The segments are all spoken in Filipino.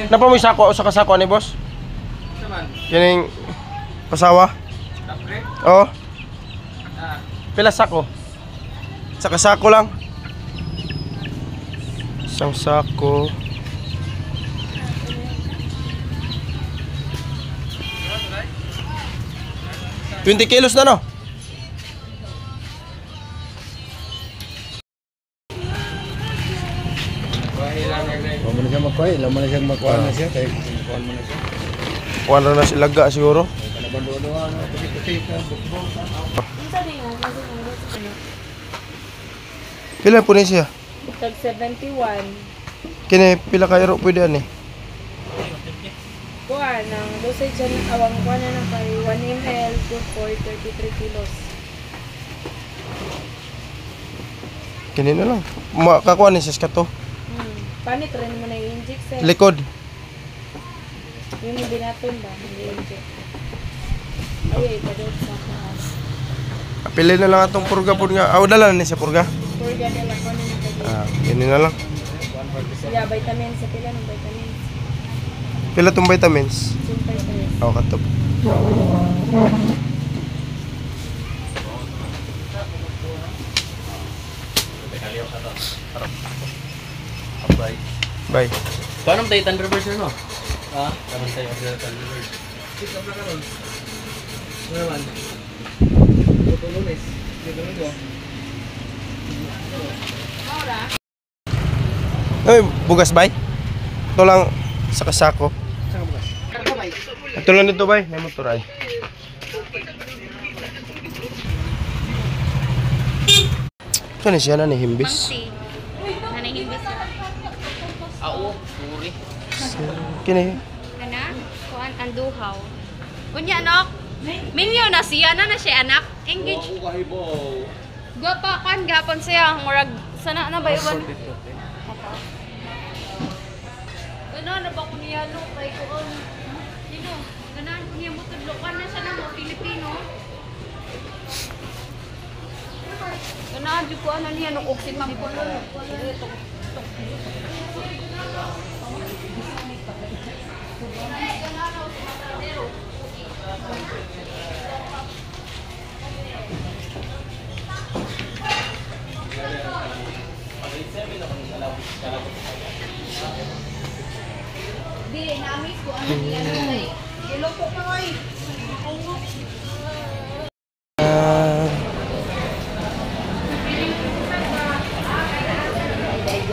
Napamoy sako sa kasako ni boss. Kining pasawa. Oh. Pila sako? Sa kasako lang. Isang sako. $20 kilos na no? Laman na siya magkuhay, laman na siya magkuhan na siya. Kaya kuhan mo na siya. Kuhan na si Laga siguro. Kalaban-doon na, puti-puti ka, bukbong. Pila po ni siya? Tag 71. Kini pila ka euro pwede ani? Kuha ng dosage ng awang kuha na ng kay 1 ml good for 33 kilos. Kini na lang. Makakuha ni siya to. Panit rin mo na i-inject sa Likod. yung hindi natin ba? I-inject. Ay, padod sa taas. Pili na lang atong purga po nga. Dala na ni sa purga. Purga nila ko na nagkagay. Kini na lang. Yeah, vitamins. Sa pila ng vitamins. Pila tong vitamins? Super tayo. Katop. Bye. Kung anong tayo reverse no? Ha? Kaman tayo reverse. Ito na karon. Ano naman? Ito lunes. Dito nito. Ay, bugas bay? Ito lang sa kasako. Saan bukas? Ito lang dito bay, may motor ay. Saan siya na ni Himbis? Nanahimbis na. Oo, puri. Kini. Kana? Kuhan ang duhaw. Unya, anak. Minyo na siya. Ano na siya, anak? Engage. Oo, kahibaw. Gapakan, gapon siya. Murag, sana na ba yun? Gano'n na ba ko niya, no? Kay kuon. Sino? Ganahan ko niya mo tudlokan na siya na mo, Pilipino. Ganahan dyan ko ano niya, no? Oksin mapulo. Di, namis ko ano niya, no? Iloko ka nga eh.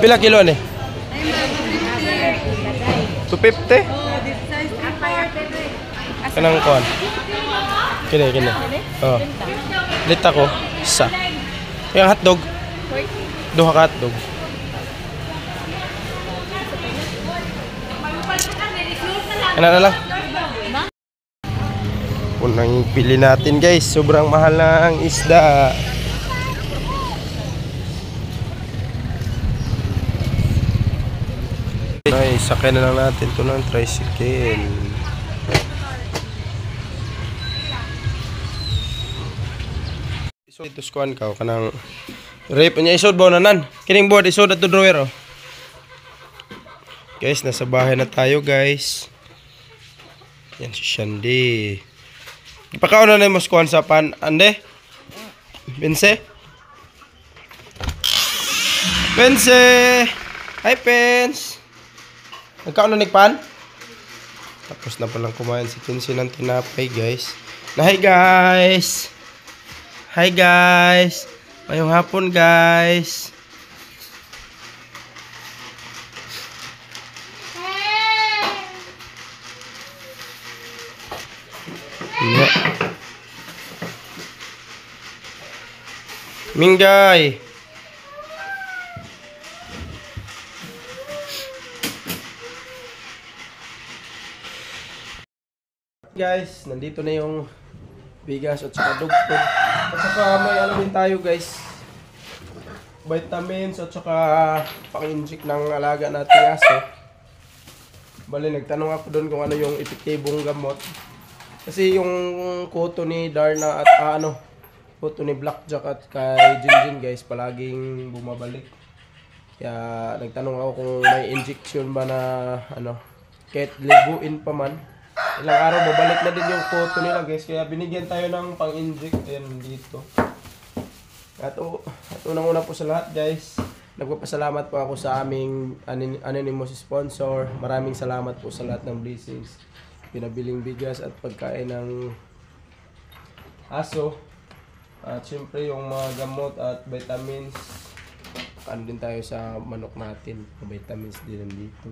Pila kilo ni? 250? Kanang kuan. Kini. Oh. Lita ko isa. Yung hotdog. Duha ka hotdog. Ano na lang? Unang pili natin guys, sobrang mahal na ang isda. Ay, sakay na lang natin ito ng tricycle. Ito skuan ka, kanang rape niya isod ba nanan? Kining board isod at drawer oh. Guys, nasa bahay na tayo guys. Yan si Shandy. Ipakaon na mo skuan sa pan, ande? Pense? Pense! Hi Pence! Nagkaon na nigpan? Tapos na palang kumain si Kinsey ng tinapay guys. Na hi guys! Hi guys! Mayong hapon guys! Yeah. Minggay! Guys, nandito na yung bigas at saka dugtog. At saka may ano din tayo guys. Vitamins at saka pang-inject ng alaga nating aso. Bali, nagtanong ako doon kung ano yung epektibong gamot. Kasi yung kuto ni Darna at kuto ni Blackjack at kay Jinjin guys, palaging bumabalik. Kaya nagtanong ako kung may injection ba na ano, kahit liguin pa man. Ilang araw babalik na din yung photo nila guys. Kaya binigyan tayo ng pang-inject. Ayan dito. At unang-una po sa lahat guys, nagpapasalamat po ako sa aming anonymous sponsor. Maraming salamat po sa lahat ng blessings. Pinabiling bigas at pagkain ng aso. At syempre yung mga gamot at vitamins. Ano din tayo sa manok natin. Vitamins din nandito.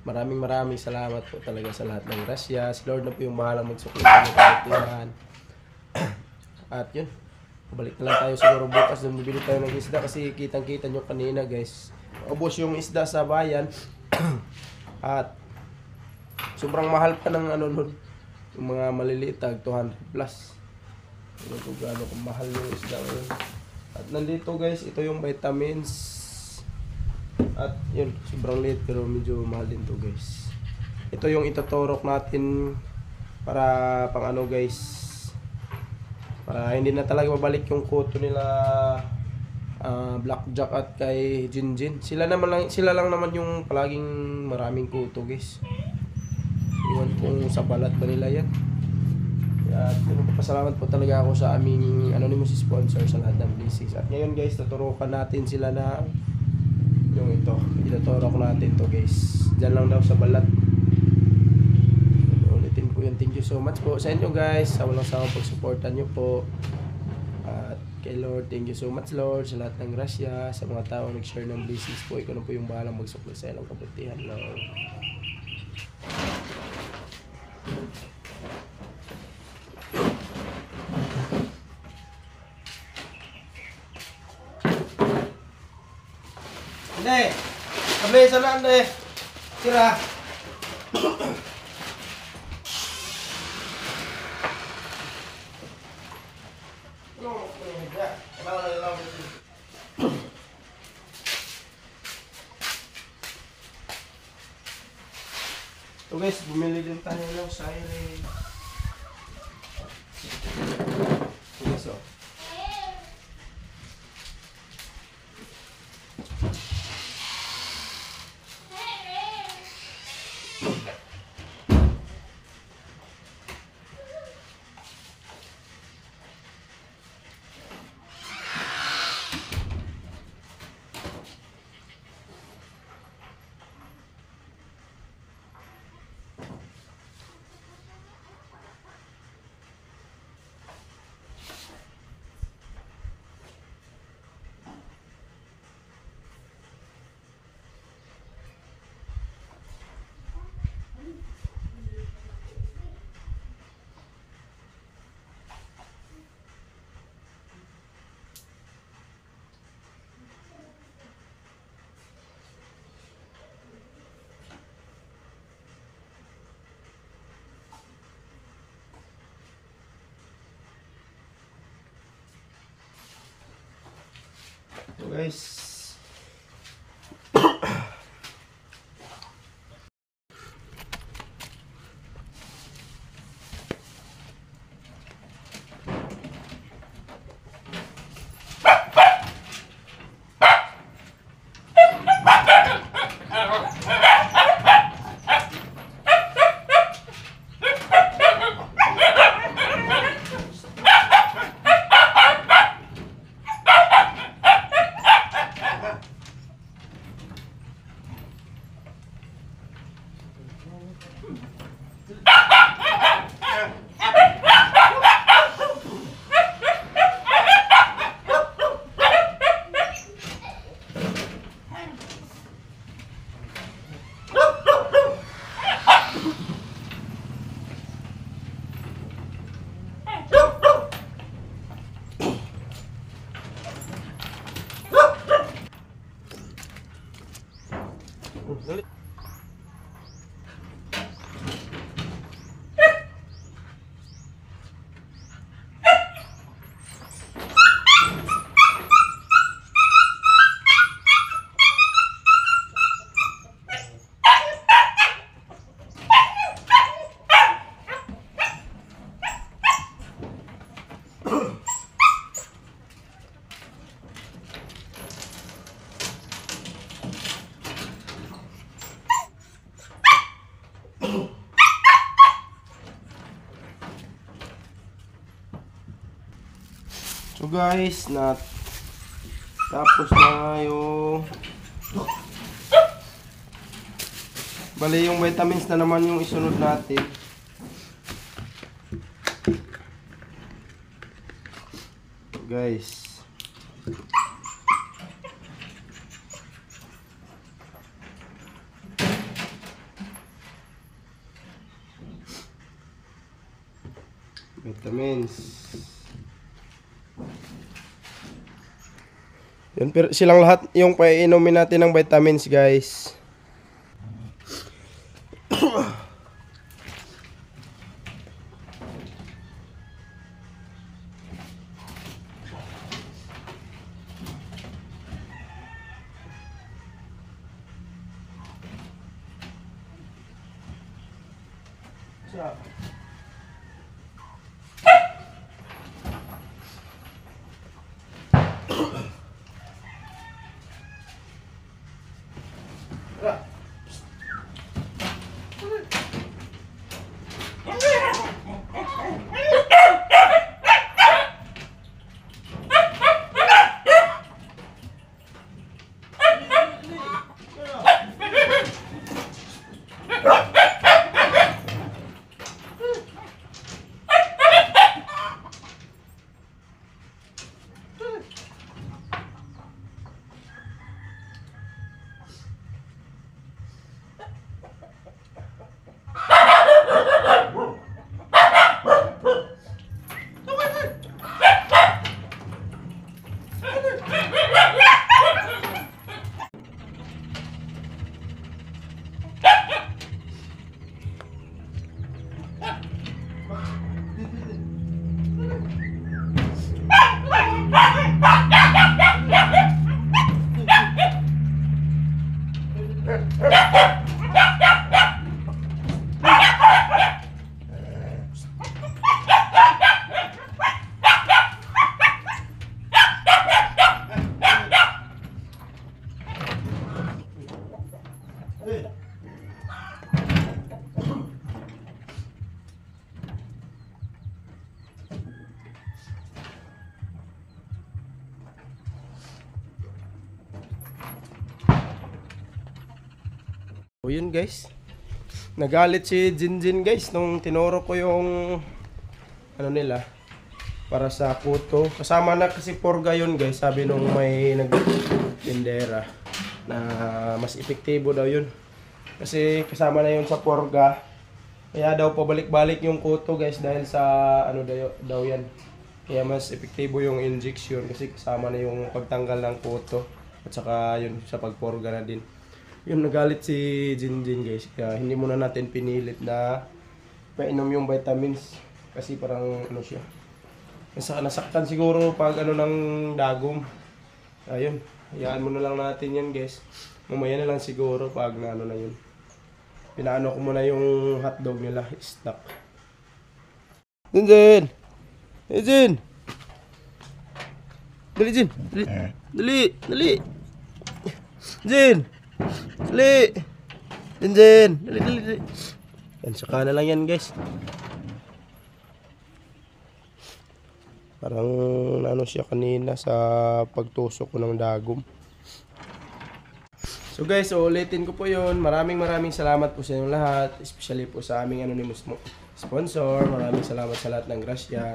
Maraming salamat po talaga sa lahat ng grasya. Si Lord na po yung bahalang magsukli sa mga kabutihan. At yun. Balik na lang tayo siguro bukas. Bibili tayo ng isda kasi kitang-kita nyo kanina guys. Ubos yung isda sa bayan. At sobrang mahal pa ng ano nun. Yung mga maliliit, 200 plus. Ano kung gaano kung mahal yung isda ngayon. At nandito guys, ito yung vitamins. At yun, sobrang liit pero medyo mahal din to guys. Ito yung ituturok natin para pang ano guys. Para hindi na talaga mabalik yung kuto nila Blackjack at kay Jinjin. Sila lang naman yung palaging maraming kuto guys. Iwan kung sa balat ba nila yan. At pasalamat po talaga ako sa aming anonymous sponsor sa lahat ng blessings. At ngayon guys, tuturukan natin sila na yung ito. Ituturok natin to guys. Diyan lang daw sa balat. Ulitin ko yan. Thank you so much po sa inyo guys. Sa walang sawang pagsuportan nyo po. At kay Lord, thank you so much Lord sa lahat ng grasya. Sa mga tao nag-share ng blessings po. Ikaw na po yung bahalang magsukli sa ilang kabutihan Lord. Hindi. Kabli sa lang de. Tira. So guys, bumili din tayo ng siren. Okay, so. So guys, So guys, tapos na yung bali yung vitamins na naman yung isunod natin. Guys. Vitamins. Yun, pero silang lahat yung paiinumin natin ng vitamins, guys. O yun guys, nagalit si Jinjin guys nung tinuro ko yung ano nila para sa kuto. Kasama na kasi porga yun guys, sabi nung may nagtindera na mas epektibo daw yun. Kasi kasama na yun sa porga. Kaya daw pabalik-balik yung kuto guys dahil sa ano daw yan. Kaya mas epektibo yung injection kasi kasama na yung pagtanggal ng kuto at saka yun sa pagporga na din. Yung nagalit si Jinjin guys, kaya hindi muna natin pinilit na painom yung vitamins kasi parang ano siya, nasaktan siguro pag ano ng dagom. Ayun, hayaan muna lang natin yan guys, mamaya na lang siguro pag na ano na yun. Pinaano ko muna yung hotdog nila, stock. Jinjin! Hey Jin! Dali Jin! Dali! Dali! Jin! Dali! Jinjin! Dali, dali, dali. Yan, saka na lang yan guys. Parang ano siya kanina sa pagtusok ko ng dagom. So guys, ulitin ko po yun. Maraming salamat po sa inyong lahat. Especially po sa aming anonymous sponsor. Maraming salamat sa lahat ng grasya.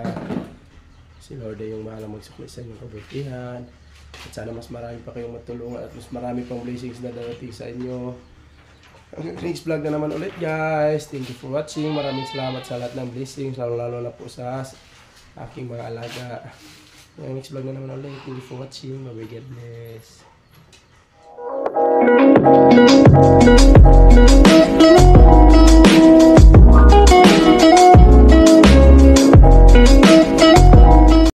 Si Lord ay yung bahala magsukli sa inyong kabutihan. At sana mas marami pa kayong matulungan at mas marami pang blessings na darating sa inyo. Ang next vlog na naman ulit guys. Thank you for watching. Maraming salamat sa lahat ng blessings. Lalo na po sa aking mga alaga. Ang next vlog na naman ulit. Thank you for watching. Bye-bye, God bless.